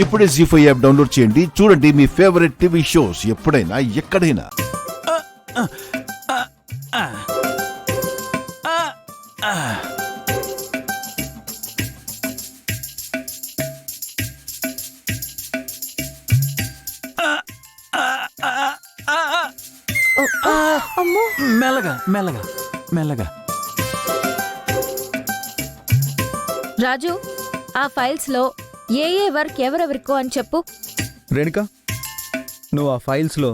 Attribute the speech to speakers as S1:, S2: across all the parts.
S1: ఇప్పుడే జీ5 app download చేయండి. చూడండి మీ ఫేవరెట్ టీవీ షోస్ ఎప్పుడైనా ఎక్కడైనా.
S2: మెల్లగా మెల్లగా మెల్లగా.
S3: రాజు, ఆ ఫైల్స్ లో ఏ వర్క్ ఎవరెవరికో అని చెప్పు.
S4: రేణుక, నువ్వు ఆ ఫైల్స్లో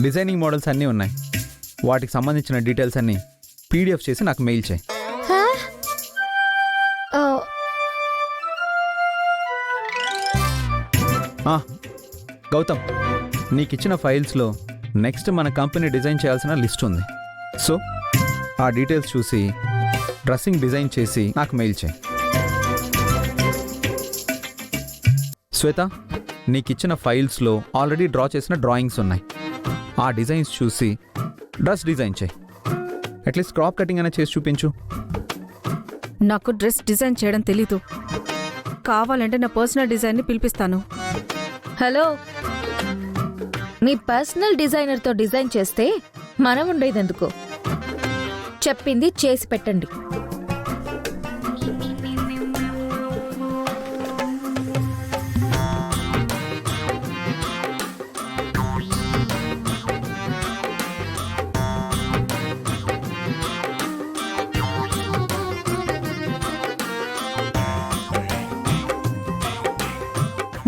S4: డిజైనింగ్ మోడల్స్ అన్నీ ఉన్నాయి. వాటికి సంబంధించిన డీటెయిల్స్ అన్నీ పీడిఎఫ్ చేసి నాకు మెయిల్ చేయి. గౌతమ్, నీకు ఇచ్చిన ఫైల్స్లో నెక్స్ట్ మన కంపెనీ డిజైన్ చేయాల్సిన లిస్ట్ ఉంది. సో ఆ డీటెయిల్స్ చూసి డ్రెస్సింగ్ డిజైన్ చేసి నాకు మెయిల్ చేయి. శ్వేత, నీకు ఇచ్చిన ఫైల్స్లో ఆల్రెడీ డ్రా చేసిన డ్రాయింగ్స్ ఉన్నాయి. ఆ డిజైన్స్ చూసి డ్రెస్ డిజైన్ చేయి. అట్లీస్ట్ క్రాప్ కటింగ్ అయినా చేసి చూపించు.
S5: నాకు డ్రెస్ డిజైన్ చేయడం తెలీదు. కావాలంటే నా పర్సనల్ డిజైన్ని పిలిపిస్తాను.
S3: హలో, మీ పర్సనల్ డిజైనర్తో డిజైన్ చేస్తే మనం ఉండేదెందుకు? చెప్పింది చేసి పెట్టండి.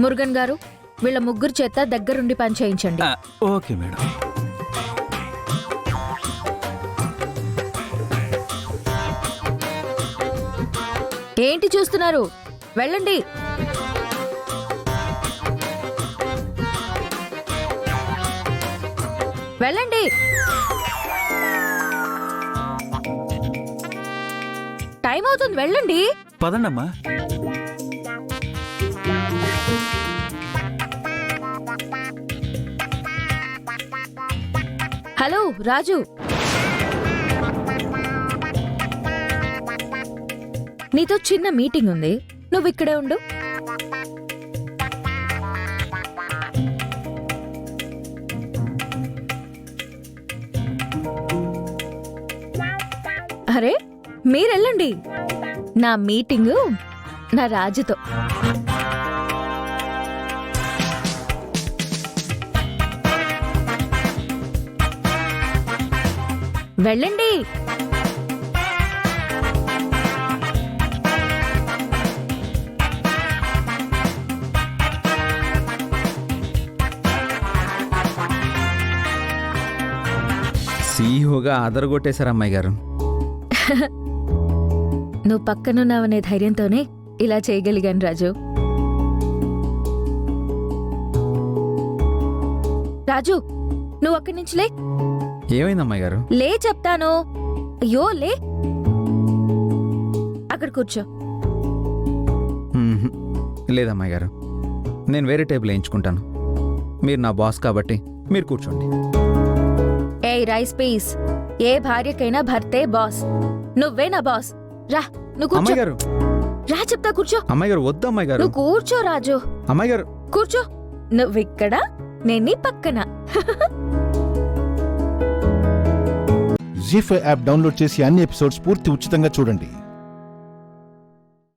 S3: మురుగన్ గారు, వీళ్ళ ముగ్గురు చేత దగ్గరుండి పని చేయించండి.
S2: Okay madam.
S3: ఏంటి చూస్తున్నారు? వెళ్ళండి. వెళ్ళండి. టైం అవుతుంది, వెళ్ళండి.
S2: పదండమ్మా.
S3: హలో రాజు, నీతో చిన్న మీటింగ్ ఉంది, నువ్వు ఇక్కడే ఉండు. అరే, మీరెళ్ళండి. నా మీటింగు నా రాజుతో. వెళ్ళండి.
S4: సీఈఓగా ఆదరగొట్టేశారు అమ్మాయి గారు.
S3: నువ్వు పక్కనున్నావనే ధైర్యంతోనే ఇలా చేయగలిగాను రాజు. రాజు, నువ్వు అక్కడి నుంచి లే.
S4: ఏమైంది అమ్మాయి గారు?
S3: లే చెప్తాను. అయ్యో లే, అక్కడ కూర్చో.
S4: లేదమ్మాయి గారు, నేను వేరే టేబుల్ వేయించుకుంటాను. మీరు నా బాస్ కాబట్టి మీరు కూర్చోండి.
S3: ఏ రైస్ పీస్, ఏ భార్యకైనా భర్తే బాస్. నువ్వే నా బాస్. రా, నువ్వు కూర్చో.
S4: అమ్మాయి గారు,
S3: రా చెప్తా, కూర్చో.
S4: అమ్మాయి గారు వద్దు అమ్మాయి గారు.
S3: నువ్వు కూర్చో రాజు.
S4: అమ్మాయి గారు
S3: కూర్చో. నువ్విక్కడ, నేను నీ పక్కన.
S1: జీ5 యాప్ డౌన్లోడ్ చేసి అన్ని ఎపిసోడ్స్ పూర్తి ఉచితంగా చూడండి.